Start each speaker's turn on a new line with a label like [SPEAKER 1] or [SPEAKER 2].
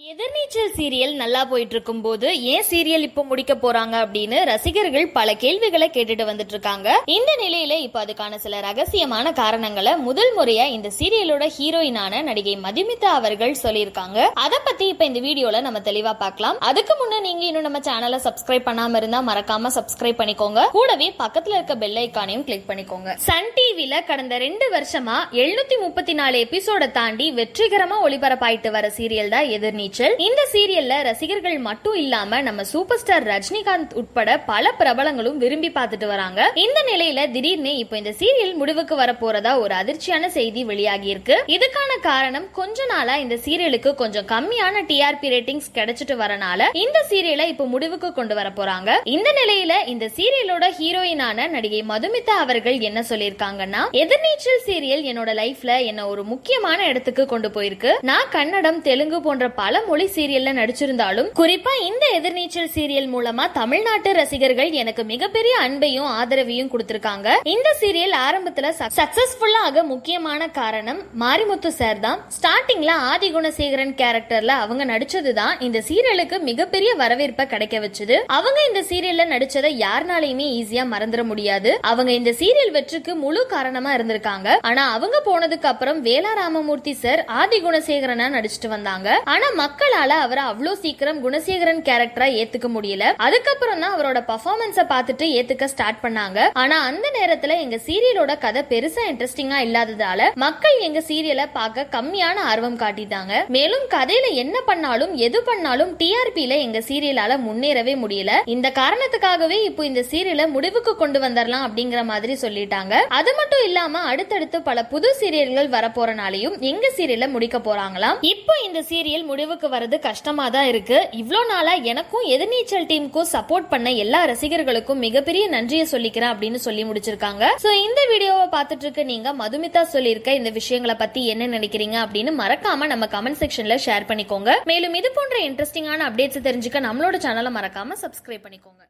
[SPEAKER 1] எதிர்நீச்சல் serial நல்லா போயிட்டு இருக்கும் போது ஏன் சீரியல் இப்ப முடிக்க போறாங்க அப்படின்னு ரசிகர்கள் பல கேள்விகளை கேட்டுட்டு வந்துட்டு இருக்காங்க. இந்த நிலையில இப்ப அதுக்கான சில ரகசியமான காரணங்களை முதல் முறையா இந்த சீரியலோட ஹீரோயினான நடிகை மதுமிதா அவர்கள் சொல்லியிருக்காங்க. அதை பத்தி இப்ப இந்த வீடியோல நம்ம தெளிவா பார்க்கலாம். அதுக்கு முன்ன நீங்க இன்னும் நம்ம சேனலை சப்ஸ்கிரைப் பண்ணாம இருந்தா மறக்காம சப்ஸ்கிரைப் பண்ணிக்கோங்க. கூடவே பக்கத்துல இருக்க பெல் ஐக்கானையும் கிளிக் பண்ணிக்கோங்க. சன் டிவில கடந்த 2 வருஷமா 734 எபிசோட தாண்டி வெற்றிகரமா ஒளிபரப்பாயிட்டு வர சீரியல் தான் எதிர்நீச்சல். இந்த சீரியல்ல ரசிகர்கள் மட்டும் இல்லாம நம்ம சூப்பர் ஸ்டார் ரஜினிகாந்த் உட்பட பல பிரபலங்களும் விரும்பி பார்த்துட்டு வராங்க. இந்த நிலையில திடீர்னு இப்போ இந்த சீரியல் முடிவுக்கு வர போறதா ஒரு அதிர்ச்சியான செய்தி வெளியாகி இருக்கு. இதுக்கான காரணம் கொஞ்ச நாளா இந்த சீரியலுக்கு கொஞ்சம் கம்மியான டிஆர்பி ரேட்டிங்ஸ் கிடைச்சிட்டு வரனால இந்த சீரியலை இப்போ முடிவுக்கு கொண்டு வர போறாங்க. இந்த நிலையில இந்த சீரியலோட ஹீரோயினான நடிகை மதுமிதா அவர்கள் என்ன சொல்லியிருக்காங்கன்னா, எதிர்நீச்சல் சீரியல் என்னோட லைஃப்ல என்ன ஒரு முக்கியமான இடத்துக்கு கொண்டு போயிருக்கு. நான் கன்னடம், தெலுங்கு போன்ற பல மொழி சீரியல்ல நடிச்சிருந்தாலும் குறிப்பா இந்த எதிர்நீச்சல் சீரியல் மூலமா தமிழ்நாட்டு ரசிகர்கள் எனக்கு மிகப்பெரிய அன்பையும் ஆதரவையும் கொடுத்திருக்காங்க. இந்த சீரியல் ஆரம்பத்துல சக்சஸ்ஃபுல்லா ஆக முக்கியமான காரணம் மாரிமுத்து சார் தான். ஸ்டார்டிங்ல ஆதி குணசேகரன் கேரக்டர்ல அவங்க நடிச்சதுதான் இந்த சீரியலுக்கு மிகப்பெரிய வரவேற்பை கிடைக்க வச்சது. அவங்க இந்த சீரியல்ல நடிச்சதை யாருனாலையுமே ஈஸியா மறந்துட முடியாது. அவங்க இந்த சீரியல் வெற்றிக்கு முழு காரணமா இருந்திருக்காங்க. ஆனா அவங்க போனதுக்கு அப்புறம் வேலா ராமமூர்த்தி சார் ஆதி குணசேகரனா நடிச்சிட்டு வந்தாங்க. ஆனா மக்களால அவரை அவ்வளவு சீக்கிரம் குணசேகரன் கேரக்டரா ஏத்துக்க முடியல. அதுக்கப்புறம் தான் அவரோட பர்ஃபார்மன்ஸை பார்த்துட்டு ஏத்துக்க ஸ்டார்ட் பண்ணாங்க. ஆனா அந்த நேரத்துல எங்க சீரியலோட கதை பெருசா இன்ட்ரெஸ்டிங்கா இல்லாததால மக்கள் எங்க சீரியலை பார்க்க கம்மியான ஆர்வம் காட்டிட்டாங்க. மேலும் கதையில என்ன பண்ணாலும் எது பண்ணாலும் டிஆர்பில எங்க சீரியலால முன்னேறவே முடியல. இந்த காரணத்துக்காகவே இப்போ இந்த சீரியலை முடிவுக்கு கொண்டு வந்துடலாம் அப்படிங்கிற மாதிரி சொல்லிட்டாங்க. அது மட்டும் இல்லாம அடுத்தடுத்து பல புது சீரியல்கள் வரப்போறனாலையும் எங்க சீரியலை முடிக்க போறாங்களாம். இப்போ இந்த சீரியல் முடிவுக்கு வரது கஷ்டமா தான் இருக்கு. இவ்ளோ நாளா எனக்கும் எதிர்நீச்சல் டீமுக்கும் சப்போர்ட் பண்ண எல்லா ரசிகர்களுக்கும் மிகப்பெரிய நன்றியை சொல்லிக்கிறேன் அப்படின்னு சொல்லி முடிச்சிருக்காங்க. சோ இந்த வீடியோவை பார்த்துட்டு இருக்க நீங்க மதுமிதா சொல்லியிருக்க இந்த விஷயங்களை பத்தி என்ன நினைக்கிறீங்க அப்படின்னு மறக்காம நம்ம கமெண்ட் செக்ஷன்ல ஷேர் பண்ணிக்கோங்க. மேலும் இது போன்ற இன்ட்ரெஸ்டிங்கான அப்டேட்ஸ் தெரிஞ்சுக்க நம்மளோட சேனலை மறக்காம சப்ஸ்கிரைப் பண்ணிக்கோங்க.